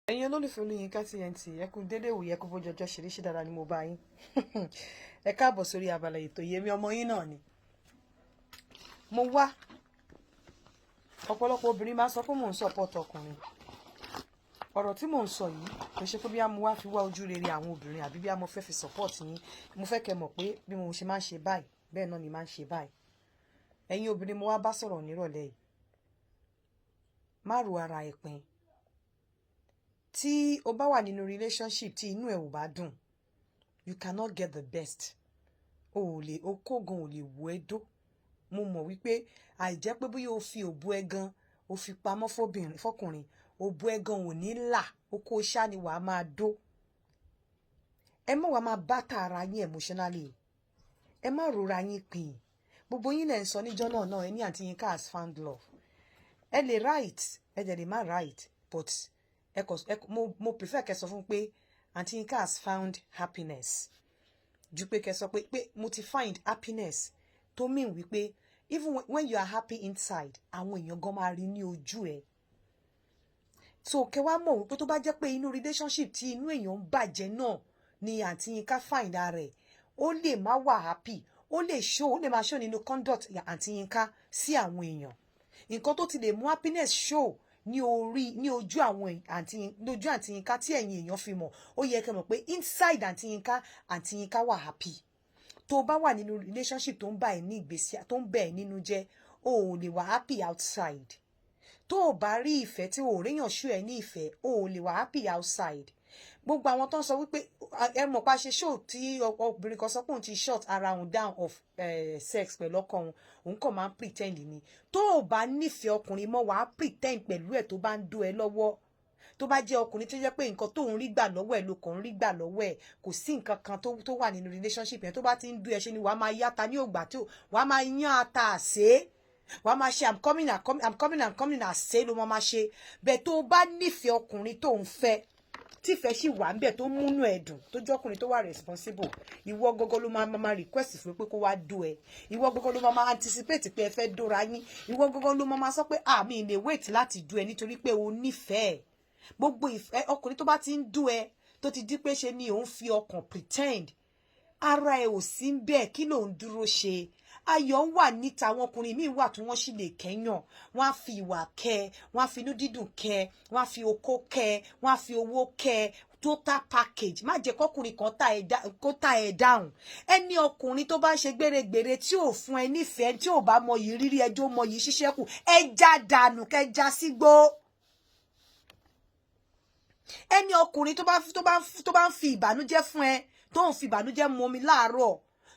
ẹ̀yin olólùfẹ́ Olúyinká TNT ẹ kú dédé wò yẹ kó bójọjọ́ ṣeréṣe dára ni mo bá yín ẹ káàbọ̀ sórí abala ètò yẹmi ọmọ yín náà ni mo wá ọ̀pọ̀lọpọ̀ obìnrin máa sọ pé mò ń support ọkùnrin ọ̀rọ̀ tí mò ń sọ yìí kò ṣe pé bí a mo wá fi wá ojú rere àwọn obìnrin àbí bí a mo fẹ́ fi support yín mo fẹ́ kẹ́ mọ̀ pé bí mo ṣe máa ń ṣe báyìí bẹ́ẹ̀ náà ni máa ń ṣe báyìí ẹ̀yin obìnrin mo wá bá sọ̀rọ̀ nírọ̀lẹ́ yìí má ro ara ẹ̀ pin tí o bá wà nínú relationship tí inú ẹ ò bá dùn you cannot get the best o ò lè o kógan ò lè wò ẹ́ dó mo mọ̀ wípé àìjẹ́ pé bóyá o fi òbú ẹ gan o fi pamọ́ fọkùnrin òbú ẹ gan ò ní là o kó ṣá ni wàá máa dó ẹ má wàá máa bá tààrà yín emotionally ẹ má rora yín pin gbogbo yín lẹ̀ ń sọ níjọ́ náà ẹ ní àǹtí Yinka has found love ẹ lè right ẹ dẹ̀ lè má right but mo prefer kẹ́ sọ fún pé àǹtí Yinka has found happiness ju pé kẹ́ sọ pé mo ti find happiness tó mean wípé even when you are happy inside àwọn èèyàn gan máa rí ní ojú ẹ so kẹ́ wá mọ̀ wípé tó bá jẹ́ pé inú relationship tí inú èèyàn ń bàjẹ́ náà ni àǹtí Yinka find ara rẹ̀ ó lè má wà happy ó lè máa show nínú conduct àǹtí Yinka sí àwọn èèyàn nǹkan tó ti lè mú happiness show ní ojú àwọn àǹtí Yinka tí ẹ̀yin èèyàn fi mọ̀ ó yẹ kẹ́ mọ̀ pé inside àǹtí Yinka wà happy tó bá wà nínú relationship tó ń bá ẹ ní ìgbésí tó ń bẹ̀ ẹ́ nínú jẹ́ o ò lè wà happy outside tó o bá rí ìfẹ́ tí o ò réyàn ṣú ẹ ní ìfẹ́ o ò lè wà happy outside gbogbo àwọn tó ń sọ wípé ẹ mọ̀ pa ṣe show tí obìnrin kan sọ pé òun ti shut ara òun down of sex pẹ̀lú ọkọ òun kàn máa ń pretend ni tó o bá nífẹ̀ẹ́ ọkùnrin mọ́ wàá pretend pẹ̀lú ẹ̀ tó bá ń dó ẹ lọ́wọ́ tó bá jẹ́ ọkùnrin tó jẹ́ pé nǹkan tó ń rí gbà lọ́wọ́ ẹ̀ ló kàn ń rí gbà lọ́wọ́ ẹ̀ kò sí nǹkan kan tó wà nínú relationship yẹn tó bá ti ń dó ẹ ṣe ni wàá máa yáta ní ògbà tí wàá máa yán ata àṣẹ wàá máa ṣe I'm coming àṣẹ ló máa ṣe bẹ́ẹ̀ tó bá nífẹ̀ẹ́ ọkùnrin tó ń fẹ́ tí ìfẹ́ sì wà ńbẹ̀ tó múnú ẹ̀ dùn tó jẹ́ ọkùnrin tó wà responsible ìwọ gọ́gọ́ ló máa request fún pé kó wá dó ẹ ìwọ gọ́gọ́ ló máa anticipate pé ẹ fẹ́ dóra yín ìwọ gọ́gọ́ ló máa sọ pé mi lè wait láti dó ẹ nítorí pé o nífẹ̀ẹ́ gbogbo ìfẹ́ ọkùnrin tó bá ti ń dó ẹ tó ti di pé ṣe ni òun fi ọkàn pretend ara ẹ ò sí ń bẹ́ẹ̀ kí ló ń dúró ṣe ayọ̀ wà níta àwọn ọkùnrin míì wà tí wọ́n sì lè kẹ́yàn wọ́n á fi ìwà kẹ́ wọ́n á fi inú dídùn kẹ́ wọ́n á fi okó kẹ́ wọ́n á fi owó kẹ́ total package má jẹ́ kọ́kùnrin kan kó ta ẹ̀ dáhùn ẹni ọkùnrin tó bá ń ṣe gbèrègbèrè tí ò fún ẹ nífẹ̀ẹ́ tí ò bá mọyì rírí ẹjọ́ mọyì ṣíṣẹ́ kù ẹ já dànù kẹ́ já sígbó ẹni ọkùnrin tó bá ń fi ìbànújẹ́ fún ẹ tó ń fi ìbànújẹ́ mu omi láàárọ̀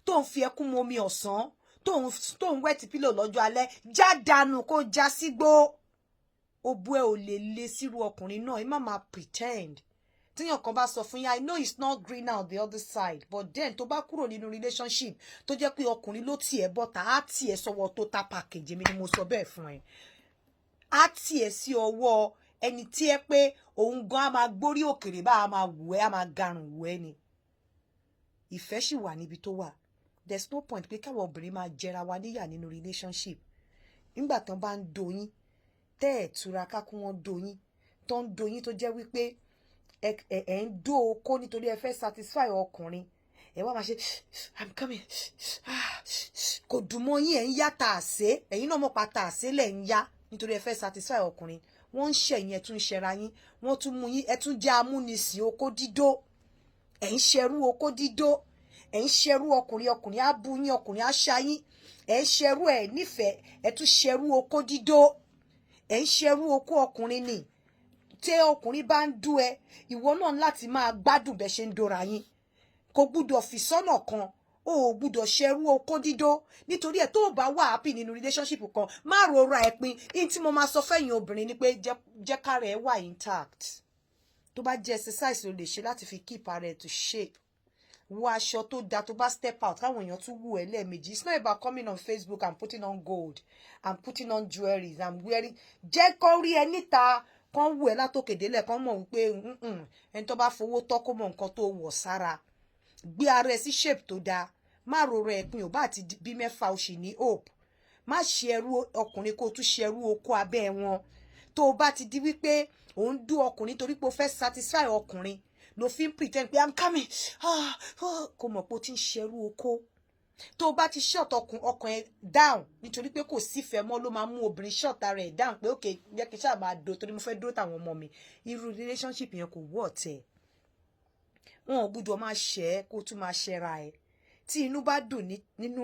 tó ń fi ẹkún mu omi ọ̀sán tó ń wẹ́tì pílò lọ́jọ́ alẹ́ já dànù kó já sígbó òbú ẹ ò lè le sírú ọkùnrin náà ẹ má máa pretend tíyàn kan bá sọ fún yín I know it's not green on the other side but then tó bá kúrò nínú relationship tó jẹ́ pé ọkùnrin ló tiẹ̀ bọ́ta á tiẹ̀ sọ́wọ́ total package èmi ni mo sọ bẹ́ẹ̀ fún ẹ á tiẹ̀ sí ọwọ́ ẹni tí ẹ pé òun gan á máa gbórí òkèrè bá a máa wù ẹ́ á máa garùn wù ẹ́ ni ìfẹ́ sì wà níbi tó wà there's no point pé káwọn obìnrin máa jẹra wa níyà nínú relationship nígbà tán bá ń doyín tẹ́ ẹ̀ túraká kí wọ́n doyín tó ń doyín tó jẹ́ wípé ẹ̀ ń dó okó nítorí ẹ fẹ́ satisfy ọkùnrin ẹ wá máa ṣe I'm coming kò dùn mọ́ yín ẹ̀ ń yá tààsé ẹ̀yin náà mọ̀ pa tààsé lẹ̀ ń yá nítorí ẹ fẹ́ satisfy ọkùnrin wọ́n ń ṣẹ̀yìn ẹ̀ tún ṣẹra yín wọ́n tún mú yín ẹ̀ tún jẹ́ amúnisìn okó dídó ẹ̀ ń ṣerú okó dídó ẹ̀ ń ṣerú ọkùnrin á bú yín ọkùnrin á ṣá yín ẹ̀ ń ṣerú ẹ̀ nífẹ̀ẹ́ ẹ̀ tún ṣerú okó dídó ẹ̀ ń ṣerú okó ọkùnrin ni tí ọkùnrin bá ń dú ẹ ìwọ náà láti máa gbádùn bẹ́ẹ̀ ṣe ń dóra yín kò gbúdọ̀ fi sọ́nà kan o ò gbúdọ̀ ṣerú okó dídó nítorí ẹ̀ tó o bá wà happy nínú relationship kan má rora ẹ̀ pin in tí mo máa sọ fẹ́yìn obìnrin ni pé jẹ́ kára ẹ̀ wà intact tó bá jẹ́ exercise ló lè ṣe láti fi keep ara ẹ̀ to shape wọ aṣọ tó da tó bá step out káwọn èèyàn tún wù ẹ́ lẹ́ẹ̀mejì it's not about coming on Facebook and putting on gold and putting on jewelry and wearing jẹ́ kó rí ẹ níta kan wù ẹ́ látòkè délẹ̀ kan mọ̀ wípé ẹni tó bá fowó tọ́ kó mọ nǹkan tó wọ̀ sára gbé ara ẹ sí shape tó dáa má rora ẹ̀ pin ò bá ti bí mẹ́fà ó sì ní hope má ṣe ẹrú ọkùnrin kó tún ṣe ẹrú okó abẹ́ wọn tó bá ti di wípé òun dú ọkùnrin torí pé o fẹ́ satisfy ọkùnrin ló fi ń pretend pé I'm coming kò mọ̀ pé o ti ń ṣerú oko tó bá ti short ọkàn ẹ down nítorí pé kò sífẹ̀ẹ́ mọ́ ló máa mú obìnrin short ara ẹ̀ down pé okay jẹ́ kí n ṣáà máa do torí mo fẹ́ dúró táwọn ọmọ mi irú relationship yẹn kò wọ́ ọ̀tẹ̀ wọn ò gbúdọ̀ máa ṣẹ́ kó tún máa ṣẹ́ra ẹ̀ tí inú bá dùn nínú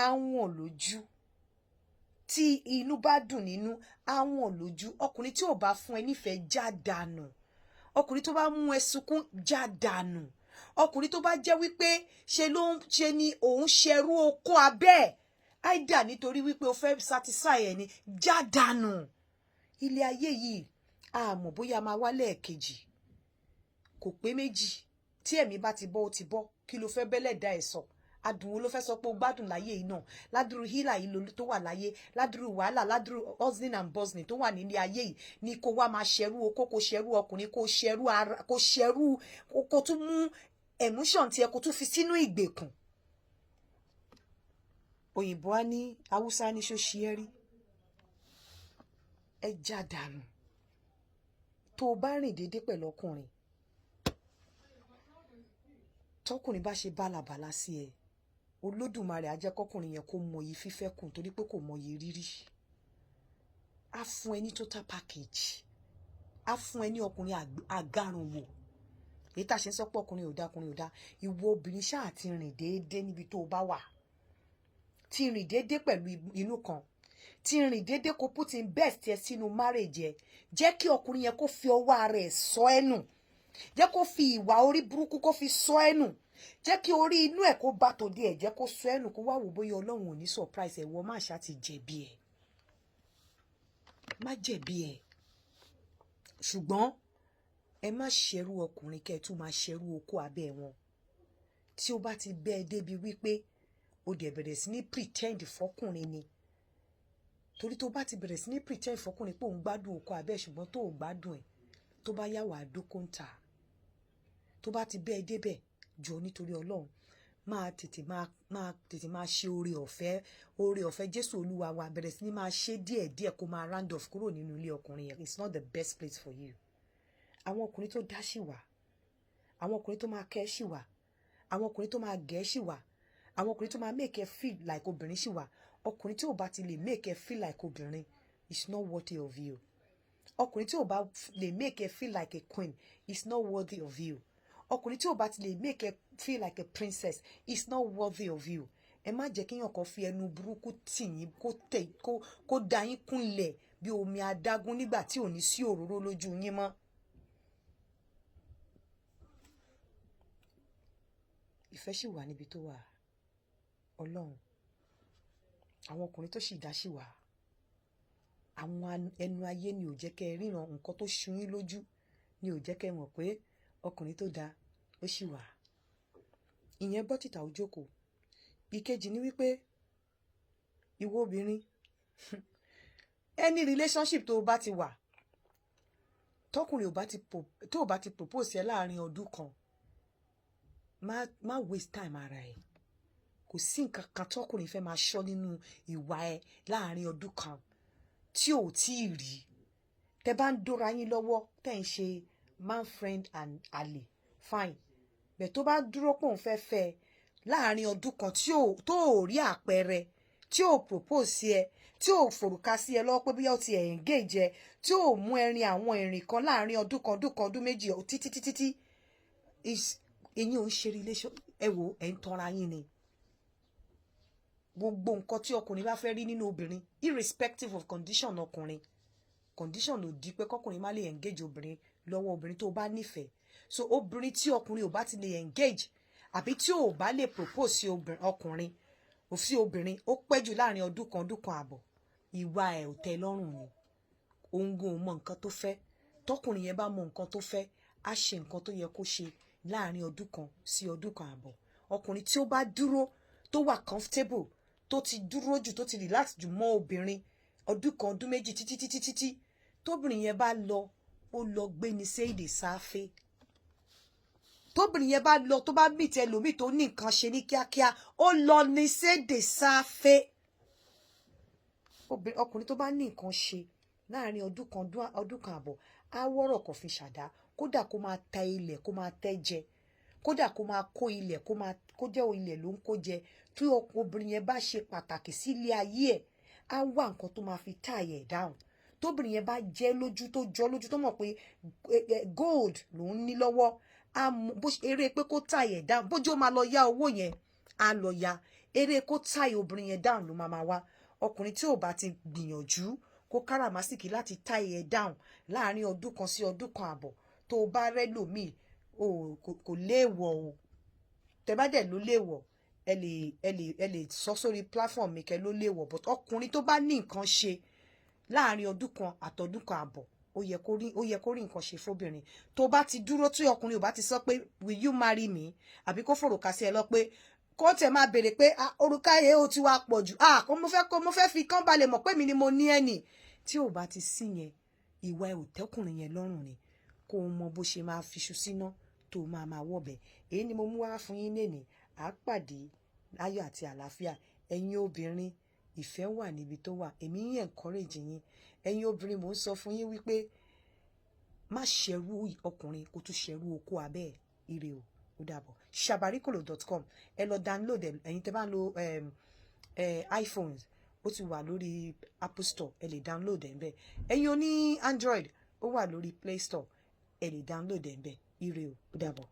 àwọn lójú tí inú bá dùn nínú àwọn lójú ọkùnrin tí ò bá fún ẹ nífẹ̀ẹ́ já dànù ọkùnrin tó bá mú ẹ sunkún já dànù ọkùnrin tó bá jẹ́ wípé ṣe ni òun ṣerú okó abẹ́ àìdá nítorí wípé o fẹ́ satisfy ẹ ni já dànù ilé ayé yìí àmọ́ bóyá máa wá lẹ́ẹ̀kejì kò pé méjì tí ẹ̀mí bá ti bọ́ ó ti bọ́ kí ló fẹ́ bẹ́lẹ̀ dá ẹ̀ sọ adùn wo ló fẹ́ sọ pé o gbádùn láyé yìí náà ládùrú hílà yìí tó wà láyé ládùrú wàhálà ládùrú hustling and bustling tó wà nílé ayé yìí ni kó wá máa ṣẹrú okó kó ṣẹrú ọkùnrin kó ṣẹrú ara kó ṣẹrú kó tún mú emotion tiẹ̀ kó tún fi sínú ìgbèkùn òyìnbó á ní haúsá ní ṣóṣì ẹ rí ẹ já dànù tó o bá rìn déédéé pẹ̀lú ọkùnrin tọkùnrin bá ṣe bálabàla sí ẹ olódùmarè á jẹ́ kọkùnrin yẹn kó mọyì fífẹ́ kùn torí pé kò mọyì rírí á fún ẹ ní total package á fún ẹ ní ọkùnrin àgárùnwò èyí tá a ṣe ń sọ pé ọkùnrin ò dá ìwọ obìnrin ṣáà ti rìn déédéé níbi tó o bá wà ti rìn déédéé pẹ̀lú inú kan ti rìn déédéé kó put in best ẹ sínú marriage ẹ jẹ́ kí ọkùnrin yẹn kó fi ọwọ́ ara ẹ̀ sọ ẹ́ nù jẹ́ kó fi ìwà orí burúkú kó fi sọ ẹ́ nù jẹ́ kí orí inú ẹ̀ kó bá tòde ẹ̀ jẹ́ kó sọ ẹ́ nù kó wá wò bóyá ọlọ́run ò ní surprise ẹ̀ wọ́n má ṣá ti jẹ̀bi ẹ̀ má jẹ̀bi ẹ̀ ṣùgbọ́n ẹ má ṣerú ọkùnrin kẹ́ ẹ tún máa ṣerú okó abẹ́ wọn tí ó bá ti bẹ́ ẹ débi wípé o dẹ̀ bẹ̀rẹ̀ sí ní pretend fọkùnrin ni torí tó bá ti bẹ̀rẹ̀ sí ní pretend fọkùnrin pé òun gbádùn okó abẹ́ ṣùgbọ́n tó ò gbádùn ẹ̀ tó bá yá wàá dókòǹtà tó bá ti bẹ́ ẹ débẹ̀ jọ nítorí ọlọ́run máa tètè máa ṣe oore ọ̀fẹ́ jésù olúwa wa bẹ̀rẹ̀ sí ní máa ṣe díẹ̀díẹ̀ kó máa round off kúrò nínú ilé ọkùnrin yẹn it's not the best place for you àwọn ọkùnrin tó dá sí wà àwọn ọkùnrin tó máa kẹ́ sí wà àwọn ọkùnrin tó máa gẹ̀ sí wà àwọn ọkùnrin tó máa make ẹ feel like obìnrin sí wà ọkùnrin tí ò bá ti lè make ẹ feel like obìnrin is not worthy of you ọkùnrin tí ò bá lè make ẹ feel like a queen is not worthy of you ọkùnrin tí ò bá ti lè make ẹ feel like a princess is not worthy of you ẹ má jẹ́ kéèyàn kan fi ẹnu burúkú tì yín kó da yín kúnlẹ̀ bí omi adágún nígbà tí ò ní sí òróró lójú yín mọ́. ìfẹ́ sì wà níbi tó wà ọlọ́run àwọn ọkùnrin tó sì dá sí wà àwọn ẹnu ayé ni ò jẹ́ kẹ́ ẹ ríran nǹkan tó ṣú yín lójú ni ò jẹ́ kẹ́ ẹ mọ̀ pé ọkùnrin tó dáa ó sì wà ìyẹn bọ́ tìta ó jókòó ìkejì ni wípé ìwọ obìnrin any relationship tó bá ti wà tọkùnrin tó bá ti propose ẹ láàrin ọdún kan má waste time ara ẹ kò sí nǹkan kan tọkùnrin fẹ́ máa ṣọ́ nínú ìwà ẹ láàrin ọdún kan tí ò tí ì rí tẹ bá ń dóra yín lọ́wọ́ tẹ́ ń ṣe man friend and ally fine bẹ́ẹ̀ tó bá dúró pòun fẹ́ láàrin ọdún kan tó ò rí àpẹẹrẹ tí ò propose sí ẹ tí ò forúka sí ẹ lọ́wọ́ pé bí ó ti engage ẹ tí ò mú ẹrin àwọn ìrìn kan láàrin ọdún méjì títí eyín ò ń ṣe relation ẹ wò ẹ ń tanra yín ni gbogbo nǹkan tí ọkùnrin bá fẹ́ rí nínú obìnrin irrespective of condition ọkùnrin condition ló di pé kọkùnrin má lè engage obìnrin lọ́wọ́ obìnrin tó bá nífẹ̀ẹ́ so obìnrin tí ọkùnrin ò bá ti lè engage àbí tí ò bá lè propose sí ọkùnrin òfin obìnrin ó pẹ́ jù láàrin ọdún kan àbọ̀ ìwà ẹ̀ ò tẹ́ lọ́rùn ni òun gan ò mọ nǹkan tó fẹ́ tọkùnrin yẹn bá mọ nǹkan tó fẹ́ á ṣe nǹkan tó yẹ kó ṣe láàrin ọdún kan sí ọdún kan àbọ̀ ọkùnrin tí ó bá dúró tó wà comfortable tó ti dúró jù tó ti relax jù mọ́ obìnrin ọdún kan ọdún méjì títí tóbìnrin yẹn bá lọ ó lọ gbé ní séèdè sáfẹ́ tóbìnrin yẹn bá lọ tó bá meet ẹlòmíì tó ní nǹkan ṣe ní kíákíá ó lọ ní séèdè sáfẹ́ ọkùnrin tó bá ní nǹkan ṣe láàrin ọdún kan àbọ̀ á wọ́rọ̀ kò fi ṣàdá, kódà kó máa ta ilẹ̀ kó máa tẹ́ jẹ, kódà kó máa kó ilẹ̀ kó jẹ́ ilẹ̀ ló ń kó jẹ. Tí obìnrin yẹn bá ṣe pàtàkì sí ilé ayé ẹ̀, á wá nǹkan tó máa fi tie ẹ̀ down. Tóbìnrin yẹn bá jẹ́ lójú tó jọ lójú tó mọ̀ pé gold ló ń ní lọ́wọ́, eré pé kó tie ẹ̀ down, bójú ó máa lọ yá owó yẹn á lọ yá, eré kó tie obìnrin yẹn down ló máa wá. Ọkùnrin tí ò bá ti gbìyànjú kó káràmásìkì láti tie ẹ̀ down láàrin ọdún kan sí ọdún kan àbọ̀, tó o bá rẹ́lòmíì kò léèwọ̀ o. Tẹ́ bá dẹ̀ ló léèwọ̀, ẹ lè sọ sórí platform mi kẹ́ ló léèwọ̀, but ọkùnrin tó bá ní nǹkan ṣe láàrin ọdún kan àtọdún kan àbọ̀, ó yẹ kó rí nǹkan ṣe fóbìnrin. Tó bá ti dúró tí ọkùnrin ò bá ti sọ pé will you marry me, àbí kó fòròkà sí ẹ lọ pé kó tẹ̀ máa béèrè pé òrùka yẹn ó ti wá pọ̀ jù, mo fẹ́ fi kán balẹ̀ mọ̀ pé mi ni mo ní ẹnì. Tí ò bá ti sí yẹn, ìwà ẹ̀ ò tẹ́kùnrin yẹn lọ́rùn ni. Kó mọ bó ṣe máa fiṣu síná tó máa wọ̀bẹ̀. Èyí ni mo mú wá fún yín lénìí. À pàdé láyọ̀ àti àlàáfíà. Ẹ̀yin obìnrin, ìfẹ́ wà níbi tó wà. Èmi ń encourage yín. Ẹ̀yin obìnrin, mò ń sọ fún yín wípé má ṣẹrú ọkùnrin kó tún ṣẹrú okó abẹ́ ẹ̀. Ire o, ó dàbọ̀. sabarikolo.com. Ẹ lọ download ẹ̀. Ẹ̀yin tẹ́ bá ń lo iPhones, ó ti wà lórí Apple Store, ẹ lè download ẹ̀ ńbẹ̀. Ẹ̀yin oní Android, ó wà lórí Play Store, ẹ lè download ẹ̀ ńbẹ̀. Ire o, ó dàbọ̀.